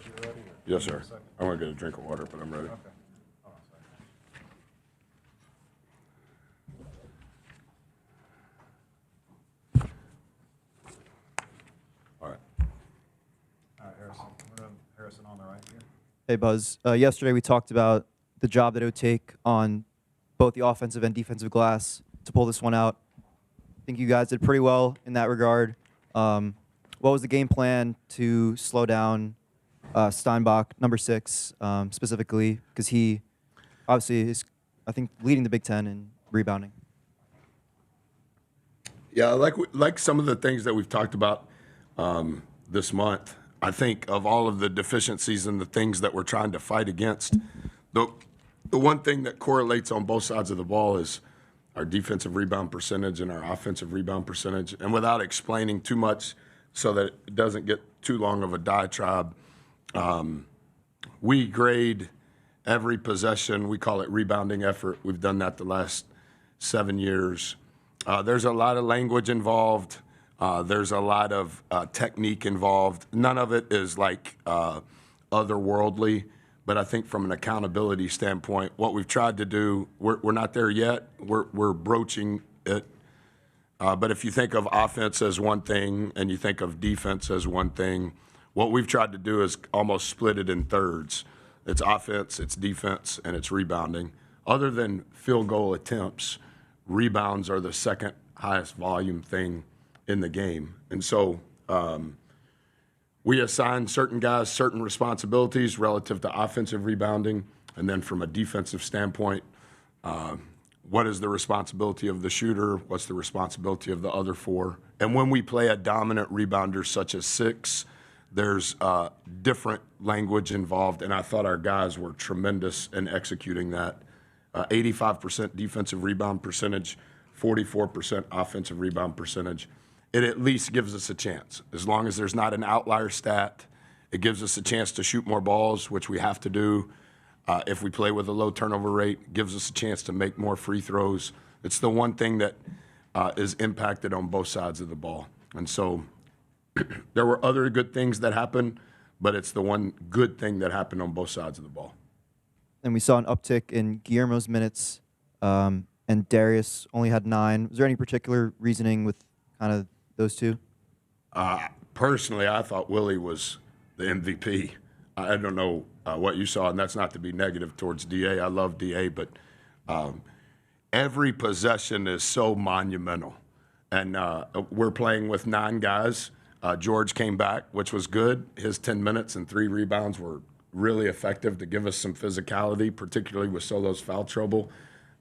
George, you ready? Yes, sir. I want to get a drink of water, but I'm ready. Okay. Hold on a second. All right. All right, Harrison. We're going to Harrison on the right here. Hey, Buzz. Yesterday we talked about the job that it would take on both the offensive and defensive glass to pull this one out. I think you guys did pretty well in that regard. What was the game plan to slow down Steinbach, number 6, specifically? Because he obviously is, I think, leading the Big Ten in rebounding. Yeah, like some of the things that we've talked about this month, I think of all of the deficiencies and the things that we're trying to fight against, the one thing that correlates on both sides of the ball is our defensive rebound percentage and our offensive rebound percentage. And without explaining too much so that it doesn't get too long of a diatribe, we grade every possession. We call it rebounding effort. We've done that the last 7 years. There's a lot of language involved. There's a lot of technique involved. None of it is like otherworldly, but I think from an accountability standpoint, what we've tried to do, we're not there yet. We're broaching it. But if you think of offense as one thing and you think of defense as one thing, what we've tried to do is almost split it in thirds. It's offense, it's defense, and it's rebounding. Other than field goal attempts, rebounds are the second highest volume thing in the game. And so we assign certain guys certain responsibilities relative to offensive rebounding. And then from a defensive standpoint, what is the responsibility of the shooter? What's the responsibility of the other 4? And when we play a dominant rebounder such as 6, there's different language involved. And I thought our guys were tremendous in executing that. 85% defensive rebound percentage, 44% offensive rebound percentage. It at least gives us a chance. As long as there's not an outlier stat, it gives us a chance to shoot more balls, which we have to do. If we play with a low turnover rate, gives us a chance to make more free throws. It's the one thing that is impacted on both sides of the ball. And so there were other good things that happened, but it's the one good thing that happened on both sides of the ball. And we saw an uptick in Guillermo's minutes, and Darius only had 9. Was there any particular reasoning with kind of those two? Personally, I thought Willie was the MVP. I don't know what you saw, and that's not to be negative towards DA. I love DA, but every possession is so monumental. And we're playing with 9 guys. George came back, which was good. His 10 minutes and 3 rebounds were really effective to give us some physicality, particularly with Solo's foul trouble.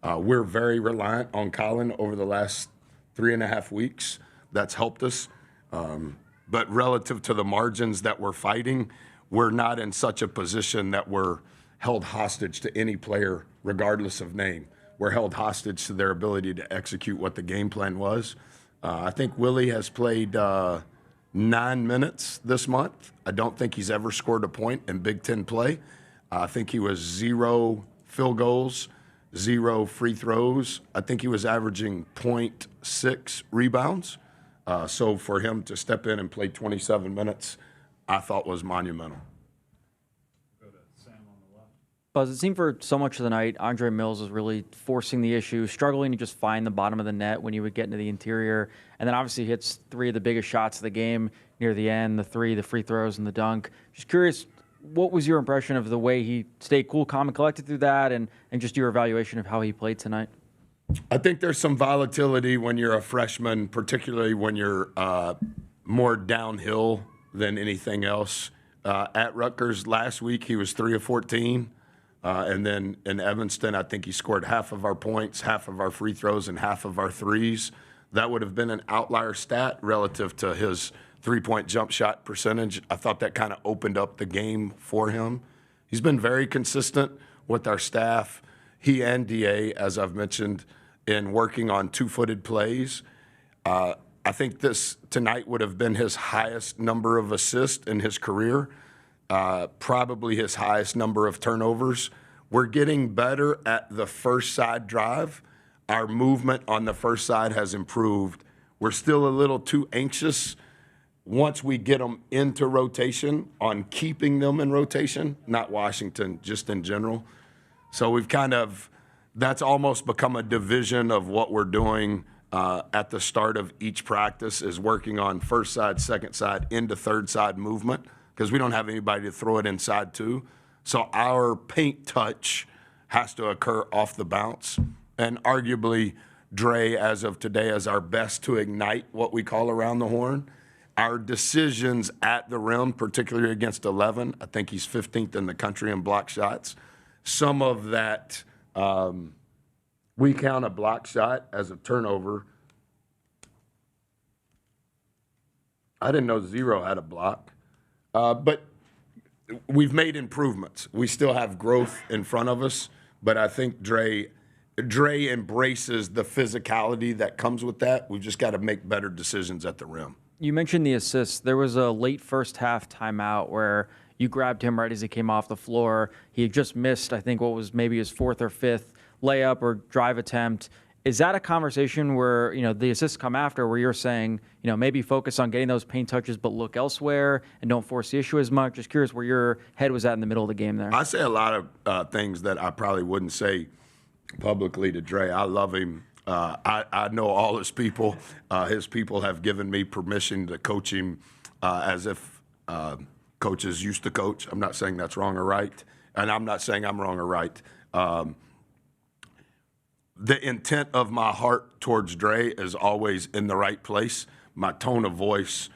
We're very reliant on Colin over the last 3.5 weeks. That's helped us. But relative to the margins that we're fighting, we're not in such a position that we're held hostage to any player, regardless of name. We're held hostage to their ability to execute what the game plan was. I think Willie has played 9 minutes this month. I don't think he's ever scored a point in Big Ten play. I think he was 0 field goals, 0 free throws. I think he was averaging 0.6 rebounds. So for him to step in and play 27 minutes, I thought was monumental. Go to Sam on the left. Buzz, it seemed for so much of the night, Andre Mills was really forcing the issue, struggling to just find the bottom of the net when he would get into the interior. And then obviously hits 3 of the biggest shots of the game near the end, the free throws, and the dunk. Just curious, what was your impression of the way he stayed cool, calm, and collected through that, and just your evaluation of how he played tonight? I think there's some volatility when you're a freshman, particularly when you're more downhill than anything else. At Rutgers last week, he was 3 of 14. And then in Evanston, I think he scored half of our points, half of our free throws, and half of our threes. That would have been an outlier stat relative to his three-point jump shot percentage. I thought that kind of opened up the game for him. He's been very consistent with our staff, he and DA, as I've mentioned, in working on two-footed plays. I think this tonight would have been his highest number of assists in his career, probably his highest number of turnovers. We're getting better at the first side drive. Our movement on the first side has improved. We're still a little too anxious once we get them into rotation, on keeping them in rotation, not Washington, just in general. So we've that's almost become a division of what we're doing at the start of each practice, is working on first side, second side, into third side movement, because we don't have anybody to throw it inside to. So our paint touch has to occur off the bounce. And arguably, Dre, as of today, is our best to ignite what we call around the horn. Our decisions at the rim, particularly against 11, I think he's 15th in the country in block shots. Some of that, we count a block shot as a turnover. I didn't know Zero had a block, but we've made improvements. We still have growth in front of us, but I think Dre embraces the physicality that comes with that. We've just got to make better decisions at the rim. You mentioned the assists. There was a late first half timeout where you grabbed him right as he came off the floor. He had just missed, I think, what was maybe his fourth or fifth layup or drive attempt. Is that a conversation where, the assists come after, where you're saying, maybe focus on getting those paint touches but look elsewhere and don't force the issue as much? Just curious where your head was at in the middle of the game there. I say a lot of things that I probably wouldn't say publicly to Dre. I love him. I know all his people. His people have given me permission to coach him as if coaches used to coach. I'm not saying that's wrong or right, and I'm not saying I'm wrong or right. The intent of my heart towards Dre is always in the right place. My tone of voice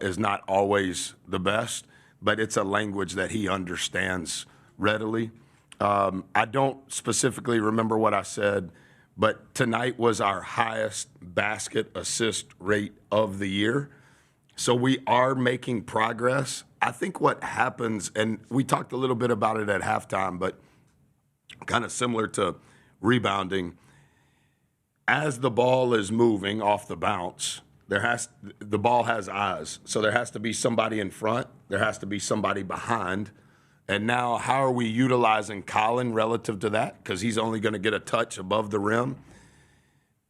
is not always the best, but it's a language that he understands readily. I don't specifically remember what I said, but tonight was our highest basket assist rate of the year. So we are making progress. I think what happens, and we talked a little bit about it at halftime, but kind of similar to rebounding, as the ball is moving off the bounce, the ball has eyes. So there has to be somebody in front, there has to be somebody behind. And now, how are we utilizing Colin relative to that? Because he's only going to get a touch above the rim.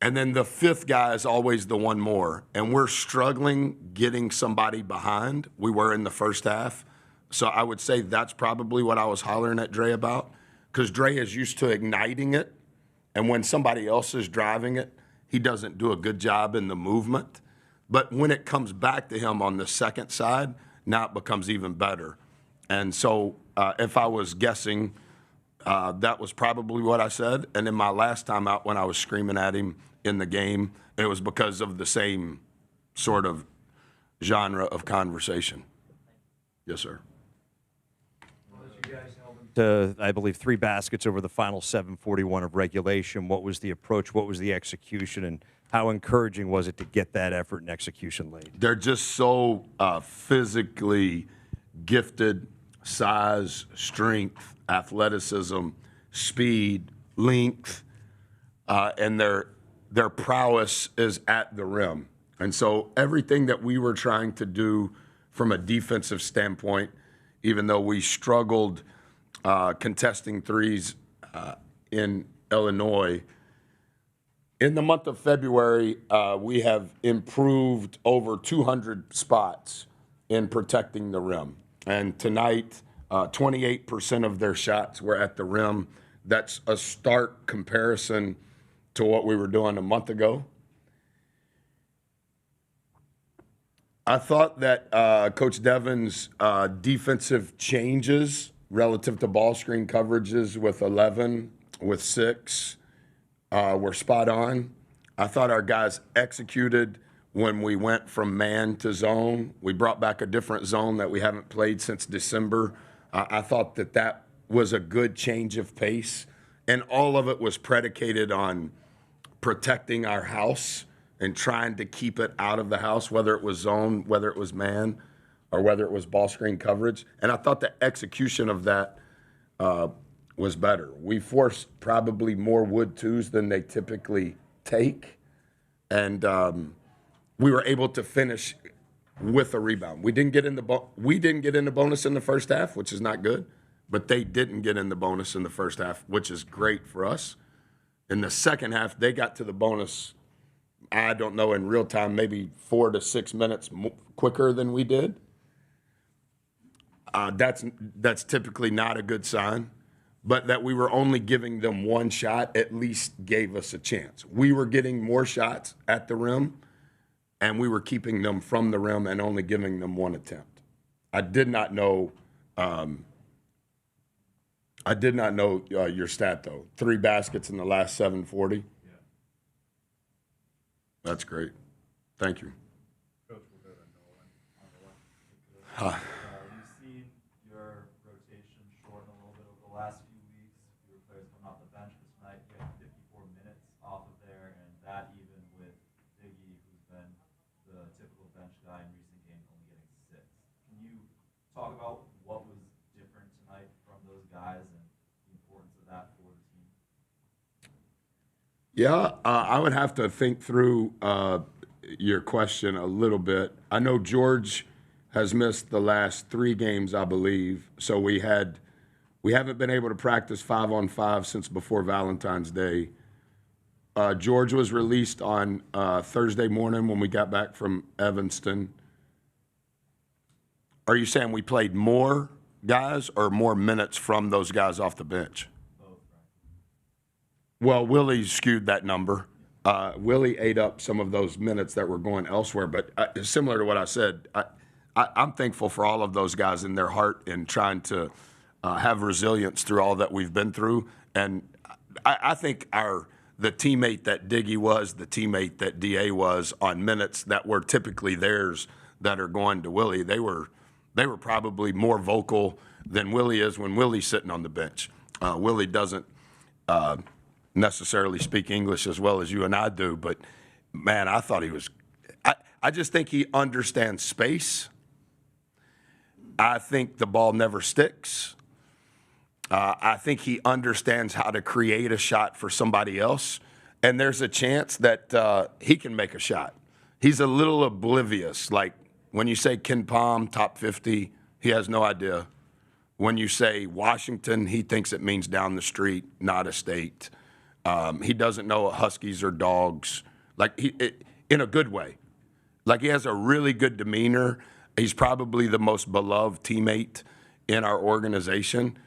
And then the fifth guy is always the one more. And we're struggling getting somebody behind. We were in the first half. So I would say that's probably what I was hollering at Dre about. Because Dre is used to igniting it. And when somebody else is driving it, he doesn't do a good job in the movement. But when it comes back to him on the second side, now it becomes even better. And so if I was guessing, that was probably what I said. And then my last time out when I was screaming at him in the game, it was because of the same sort of genre of conversation. Yes, sir. To, I believe, 3 baskets over the final 7:41 of regulation. What was the approach? What was the execution? And how encouraging was it to get that effort and execution late? They're just so physically gifted. Size, strength, athleticism, speed, length, and their prowess is at the rim. And so everything that we were trying to do from a defensive standpoint, even though we struggled contesting threes in Illinois, in the month of February, we have improved over 200 spots in protecting the rim. And tonight, 28% of their shots were at the rim. That's a stark comparison to what we were doing a month ago. I thought that Coach Devin's defensive changes relative to ball screen coverages with 11, with 6, were spot on. I thought our guys executed when we went from man to zone. We brought back a different zone that we haven't played since December. I thought that was a good change of pace. And all of it was predicated on protecting our house and trying to keep it out of the house, whether it was zone, whether it was man, or whether it was ball screen coverage. And I thought the execution of that was better. We forced probably more wood twos than they typically take. And we were able to finish with a rebound. We didn't get in the bonus in the first half, which is not good, but they didn't get in the bonus in the first half, which is great for us. In the second half, they got to the bonus I don't know, in real time, maybe 4 to 6 minutes quicker than we did. That's typically not a good sign, but that we were only giving them one shot at least gave us a chance. We were getting more shots at the rim, and we were keeping them from the rim and only giving them one attempt. I did not know your stat, though. 3 baskets in the last 740. Yeah. That's great. Thank you. Coach, we'll go to Nolan on the left. You've seen your rotation shorten a little bit over the last few weeks. Your players coming off the bench, but tonight you had 54 minutes off of there, and that even with Diggy, who's been the typical bench guy in recent games, only getting 6. Can you talk about what was different tonight from those guys and the importance of that for the team? Yeah, I would have to think through your question a little bit. I know George has missed the last 3 games, I believe. So we haven't been able to practice 5-on-5 since before Valentine's Day. George was released on Thursday morning when we got back from Evanston. Are you saying we played more guys or more minutes from those guys off the bench? Well, Willie skewed that number. Willie ate up some of those minutes that were going elsewhere. But similar to what I said, I'm thankful for all of those guys in their heart and trying to have resilience through all that we've been through. And I think the teammate that Diggy was, the teammate that DA was on minutes that were typically theirs that are going to Willie, they were probably more vocal than Willie is when Willie's sitting on the bench. Willie doesn't necessarily speak English as well as you and I do, but man, I thought he was. I just think he understands space. I think the ball never sticks. I think he understands how to create a shot for somebody else, and there's a chance that he can make a shot. He's a little oblivious. Like when you say Ken Palm, top 50, he has no idea. When you say Washington, he thinks it means down the street, not a state. He doesn't know what Huskies are dogs, in a good way. Like he has a really good demeanor. He's probably the most beloved teammate in our organization.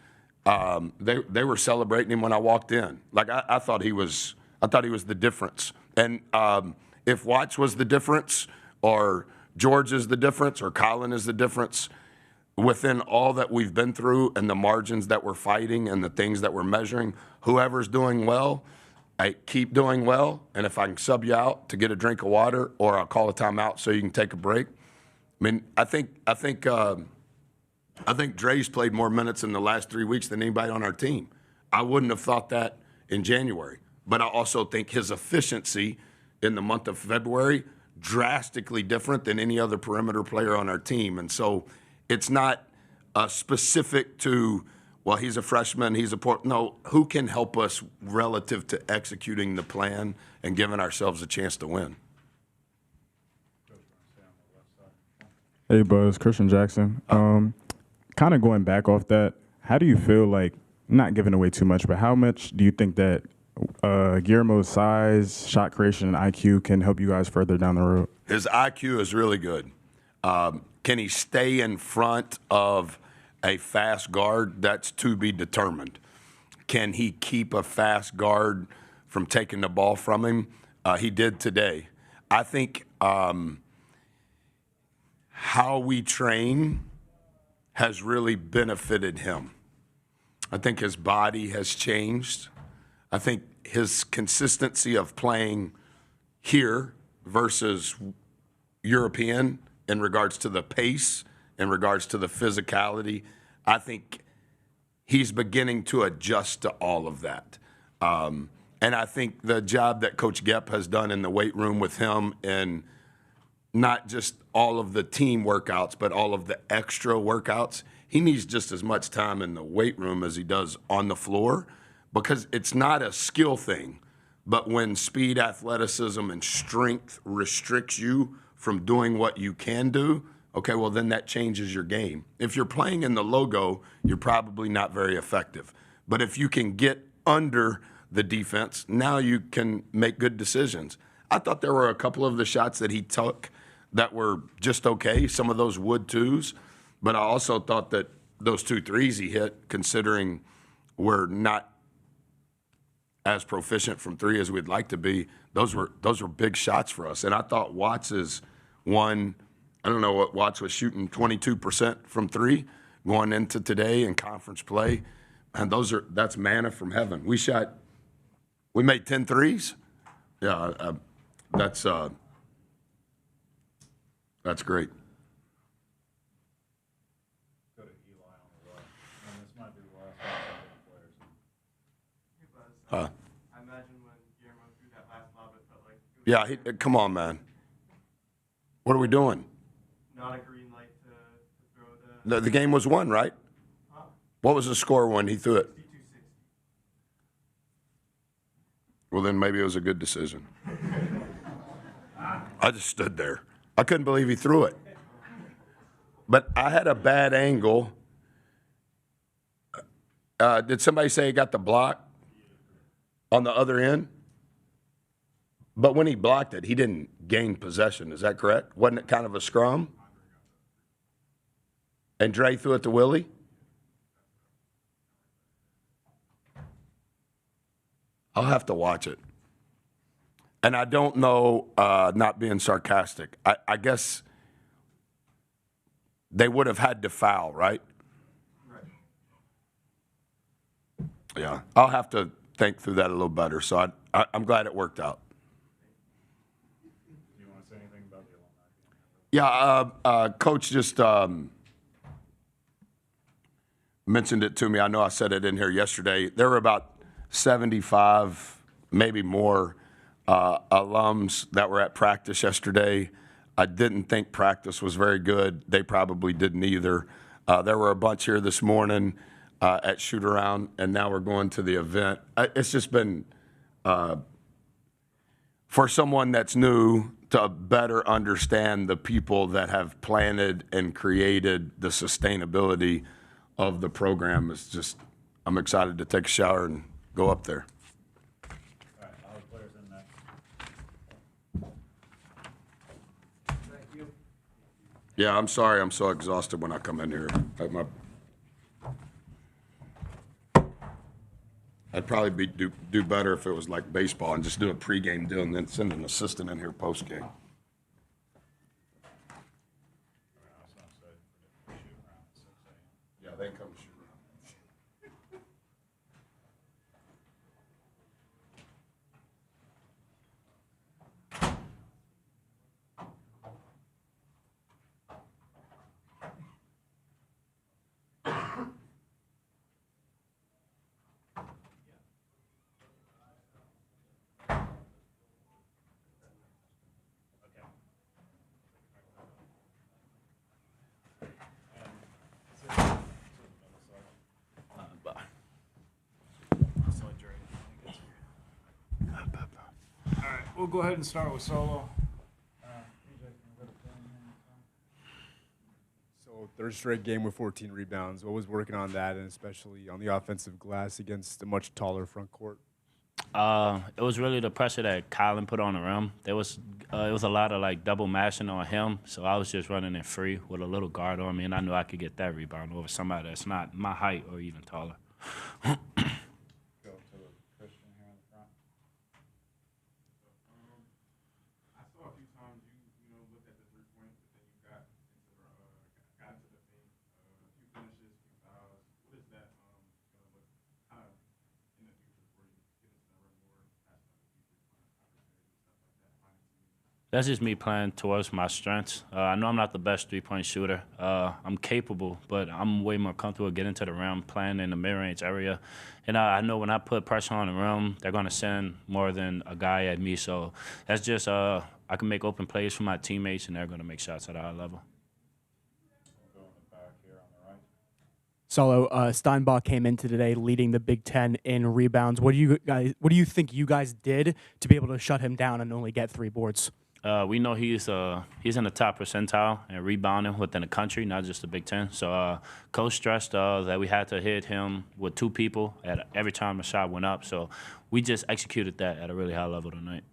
They were celebrating him when I walked in. Like I thought he was the difference. And if Watts was the difference, or George is the difference, or Colin is the difference, within all that we've been through and the margins that we're fighting and the things that we're measuring, whoever's doing well, I keep doing well. And if I can sub you out to get a drink of water, or I'll call a timeout so you can take a break. I mean, I think Dre's played more minutes in the last 3 weeks than anybody on our team. I wouldn't have thought that in January, but I also think his efficiency in the month of February drastically different than any other perimeter player on our team. And so it's not specific to, well, he's a freshman, no, who can help us relative to executing the plan and giving ourselves a chance to win? Hey, Buzz, Christian Jackson. Kind of going back off that, how do you feel like, not giving away too much, but how much do you think that Guillermo's size, shot creation, and IQ can help you guys further down the road? His IQ is really good. Can he stay in front of a fast guard? That's to be determined. Can he keep a fast guard from taking the ball from him? He did today. I think how we train has really benefited him. I think his body has changed. I think his consistency of playing here versus European in regards to the pace, in regards to the physicality, I think he's beginning to adjust to all of that. And I think the job that Coach Gepp has done in the weight room with him, and not just all of the team workouts, but all of the extra workouts, he needs just as much time in the weight room as he does on the floor, because it's not a skill thing. But when speed, athleticism, and strength restricts you from doing what you can do, okay, well, then that changes your game. If you're playing in the logo, you're probably not very effective. But if you can get under the defense, now you can make good decisions. I thought there were a couple of the shots that he took that were just okay. Some of those would twos, but I also thought that those 2 threes he hit, considering we're not as proficient from 3 as we'd like to be, those were big shots for us. And I thought Watts's one, I don't know what Watts was shooting, 22% from 3 going into today in conference play. And that's manna from heaven. We made 10 threes. Yeah, that's great. Go to Eli on the left. And this might be the last one for the players. Hey, Buzz. Huh? I imagine when Guillermo threw that last lob, it felt like it was Yeah, come on, man. What are we doing? not a green light to throw The game was won, right? What was the score when he threw it? 52-60. Well, then maybe it was a good decision. I just stood there. I couldn't believe he threw it. But I had a bad angle. Did somebody say he got the block on the other end? But when he blocked it, he didn't gain possession. Is that correct? Wasn't it kind of a scrum? And Dre threw it to Willie? I'll have to watch it. And I don't know, not being sarcastic, I guess they would have had to foul, right? Right. Yeah, I'll have to think through that a little better. So I'm glad it worked out. Do you want to say anything about the alumni? Yeah, Coach just mentioned it to me. I know I said it in here yesterday. There were about 75, maybe more, alums that were at practice yesterday. I didn't think practice was very good. They probably didn't either. There were a bunch here this morning at shoot around, and now we're going to the event. It's just been, for someone that's new, to better understand the people that have planted and created the sustainability of the program. It's just, I'm excited to take a shower and go up there. All right, I'll have players in next. Thank you. Yeah, I'm sorry. I'm so exhausted when I come in here. I'd probably do better if it was like baseball and just do a pregame deal and then send an assistant in here postgame. Yeah, they come shoot around. All right, we'll go ahead and start with Solo. So third straight game with 14 rebounds. What was working on that, and especially on the offensive glass against a much taller front court? It was really the pressure that Colin put on the rim. It was a lot of like double mashing on him, so I was just running it free with a little guard on me, and I knew I could get that rebound over somebody that's not my height or even taller. Go to Christian here in the front. I saw a few times you looked at the 3-point, but then you got into the paint. A few finishes, a few fouls. What is that going to look kind of in the future for you? Get into the rim more, pass up a few 3-point opportunities, stuff like that. Finding some. That's just me playing towards my strengths. I know I'm not the best three-point shooter. I'm capable, but I'm way more comfortable getting to the rim, playing in the mid-range area. And I know when I put pressure on the rim, they're going to send more than a guy at me. So that's just I can make open plays for my teammates, and they're going to make shots at a high level. We'll go in the back here on the right. Solo, Steinbach came into today leading the Big Ten in rebounds. What do you think you guys did to be able to shut him down and only get 3 boards? We know he's in the top percentile and rebounding within the country, not just the Big Ten. So coach stressed that we had to hit him with 2 people every time the shot went up. So we just executed that at a really high level tonight.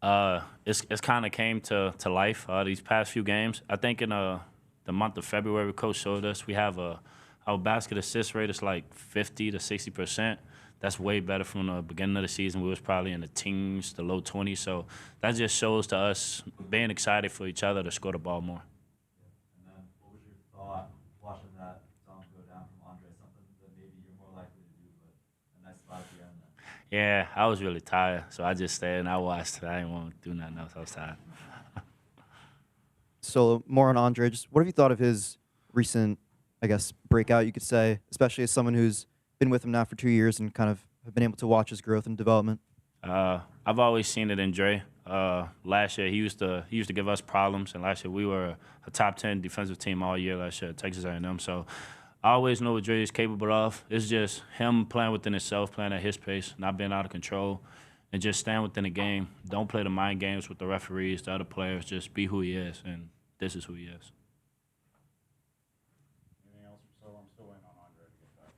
It's kind of came to life these past few games. I think in the month of February, Coach showed us we have our basket assist rate is like 50 to 60%. That's way better from the beginning of the season. We was probably in the teens, the low 20s. So that just shows to us being excited for each other to score the ball more. And then what was your thought watching that dunk go down from Andre? Something that maybe you're more likely to do, but a nice spot at the end there. Yeah, I was really tired, so I just stayed and I watched. I didn't want to do nothing else. I was tired. So more on Andre. Just what have you thought of his recent, I guess, breakout? You could say, especially as someone who's been with him now for 2 years and kind of have been able to watch his growth and development. I've always seen it in Dre. Last year he used to give us problems, and last year we were a top 10 defensive team all year last year at Texas A&M. So I always know what Dre is capable of. It's just him playing within himself, playing at his pace, not being out of control, and just staying within the game. Don't play the mind games with the referees, the other players. Just be who he is, and this is who he is. Anything else for Solo? I'm still waiting on Andre to get back.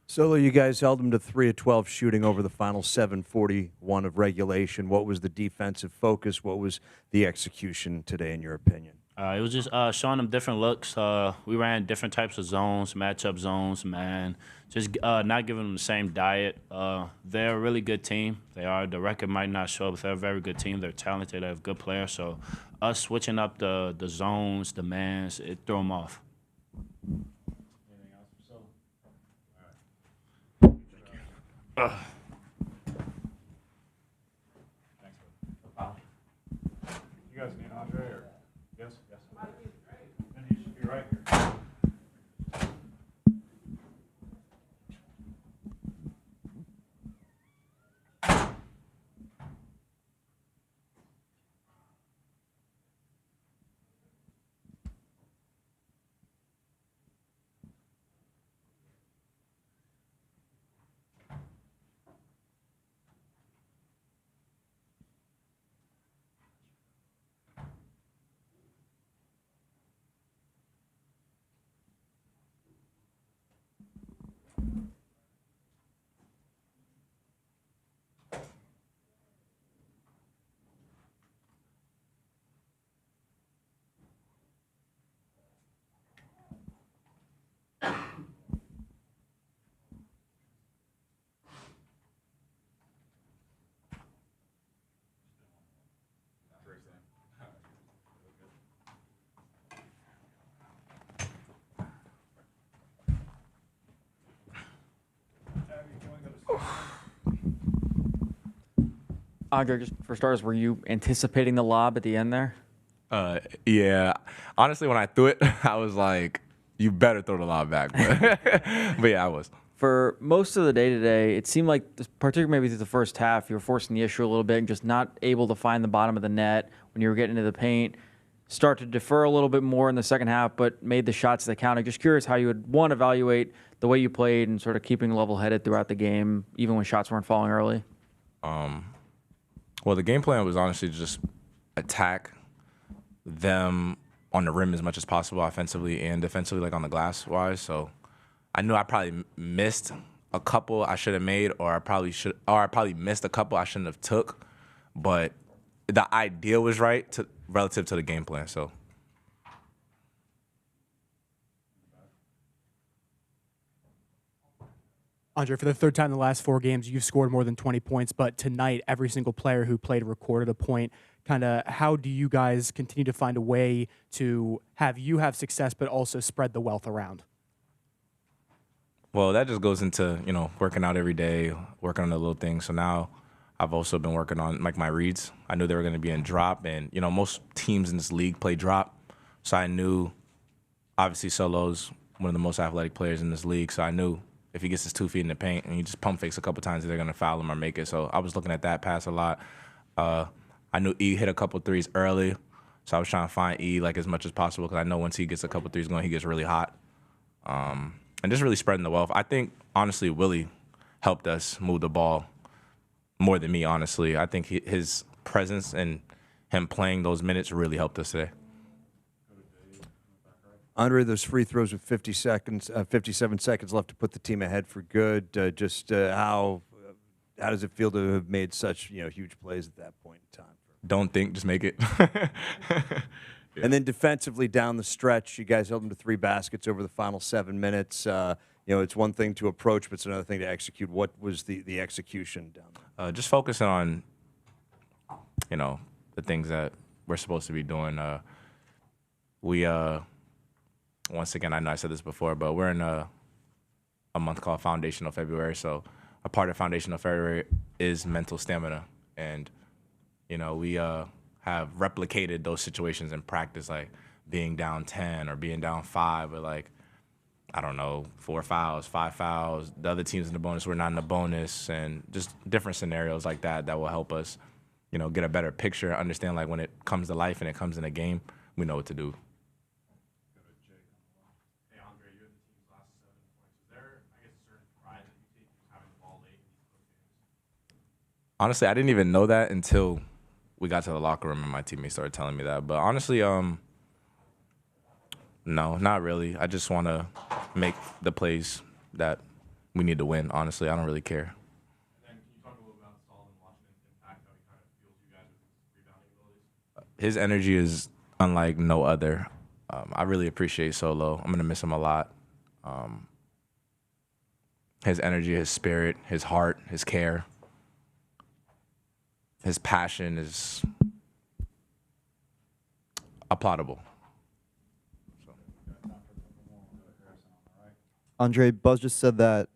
Solo, you guys held them to 3 of 12 shooting over the final 7:41 of regulation. What was the defensive focus? What was the execution today, in your opinion? It was just showing them different looks. We ran different types of zones, matchup zones, man. Just not giving them the same diet. They're a really good team. They are. The record might not show, but they're a very good team. They're talented. They have good players. So us switching up the zones, the mans, it threw them off. Anything else for Solo? All right. Thanks. You guys need Andre or yes? Yes. And he should be right here. Andre, just for starters, were you anticipating the lob at the end there? Yeah. Honestly, when I threw it, I was like, you better throw the lob back. But, but yeah, I was. For most of the day today, it seemed like, particularly maybe through the first half, you were forcing the issue a little bit and just not able to find the bottom of the net when you were getting into the paint. Start to defer a little bit more in the second half, but made the shots that counted. Just curious how you would, one, evaluate the way you played and sort of keeping level-headed throughout the game, even when shots weren't falling early. Well, the game plan was honestly just attack them on the rim as much as possible, offensively and defensively, like on the glass wise. So I knew I probably missed a couple I should have made, or I probably missed a couple I shouldn't have took. But the idea was right relative to the game plan. So. Andre, for the third time in the last 4 games, you've scored more than 20 points, but tonight, every single player who played recorded a point. Kind of, how do you guys continue to find a way to have you have success, but also spread the wealth around? Well, that just goes into, working out every day, working on the little things. So now I've also been working on, like, my reads. I knew they were going to be in drop, and, most teams in this league play drop. So I knew, obviously, Solo's one of the most athletic players in this league, so I knew if he gets his 2 feet in the paint and he just pump fakes a couple times, they're going to foul him or make it. So I was looking at that pass a lot. I knew E hit a couple threes early, so I was trying to find E like as much as possible because I know once he gets a couple threes going, he gets really hot. And just really spreading the wealth. I think, honestly, Willie helped us move the ball more than me, honestly. I think his presence and him playing those minutes really helped us today. Andre, those free throws with 57 seconds left to put the team ahead for good. How how does it feel to have made such huge plays at that point in time? Don't think, just make it. And then defensively down the stretch, you guys held them to 3 baskets over the final 7 minutes. It's one thing to approach, but it's another thing to execute. What was the execution down there? Just focusing on, the things that we're supposed to be doing. We, once again, I know I said this before, but we're in a month called Foundational February. So a part of Foundational February is mental stamina. And, we have replicated those situations in practice, like being down 10 or being down 5, or like, I don't know, 4 fouls, 5 fouls. The other teams in the bonus, we're not in the bonus, and just different scenarios like that will help us, get a better picture, understand like when it comes to life and it comes in a game, we know what to do. Hey, Andre, you had the team's last 7 points. Is there, I guess, a certain pride that you take from having the ball late in these close games? Honestly, I didn't even know that until we got to the locker room and my teammates started telling me that. But honestly, no, not really. I just want to make the plays that we need to win. Honestly, I don't really care. And then can you talk a little about Solomon Washington's impact, how he kind of fuels you guys with his rebounding abilities? His energy is unlike no other. I really appreciate Solo. I'm going to miss him a lot. His energy, his spirit, his heart, his care, his passion is applaudable. Andre, Buzz just said that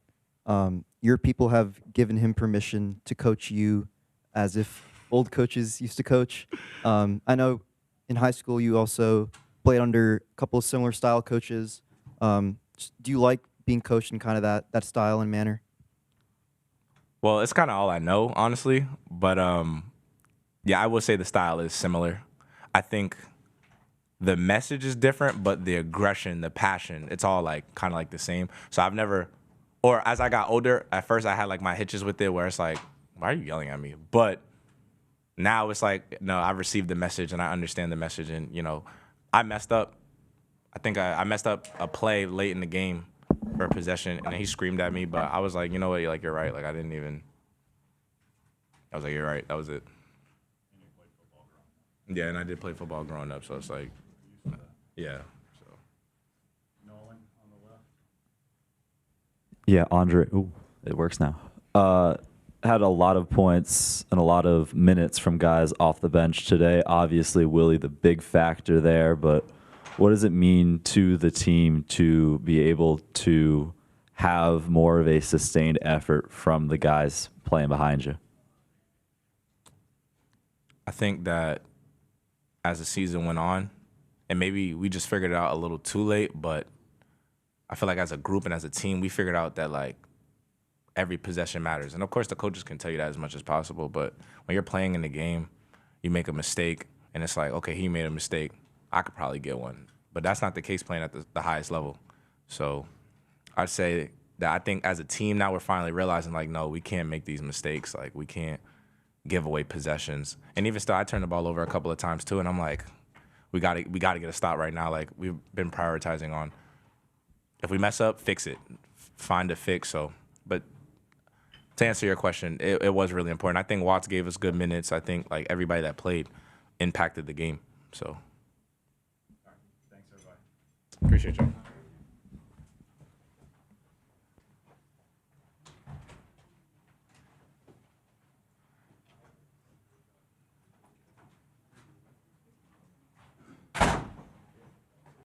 your people have given him permission to coach you as if old coaches used to coach. I know in high school you also played under a couple of similar style coaches. Do you like being coached in kind of that style and manner? Well, it's kind of all I know, honestly. But, yeah, I would say the style is similar. I think the message is different, but the aggression, the passion, it's all like kind of like the same. So I've never, or as I got older, at first I had like my hitches with it where it's like, why are you yelling at me? But now it's like, no, I received the message and I understand the message. And, I messed up. I think I messed up a play late in the game for a possession, and he screamed at me. But I was like, you know what? Like, you're right. Like, I was like, you're right. That was it. Yeah, and I did play football growing up, so it's like, yeah. So. Nolan on the left. Yeah, Andre. Ooh, it works now. Had a lot of points and a lot of minutes from guys off the bench today. Obviously, Willie, the big factor there, but what does it mean to the team to be able to have more of a sustained effort from the guys playing behind you? I think that as the season went on, and maybe we just figured it out a little too late, but I feel like as a group and as a team, we figured out that like every possession matters. And of course the coaches can tell you that as much as possible, but when you're playing in the game, you make a mistake and it's like, okay, he made a mistake. I could probably get one. But that's not the case playing at the highest level. So I'd say that I think as a team now we're finally realizing like, no, we can't make these mistakes. Like we can't give away possessions. And even still, I turned the ball over a couple of times too, and I'm like, we gotta get a stop right now. Like we've been prioritizing on if we mess up, fix it, find a fix. So, but to answer your question, it was really important. I think Watts gave us good minutes. I think like everybody that played impacted the game. So, Thanks, everybody. appreciate you.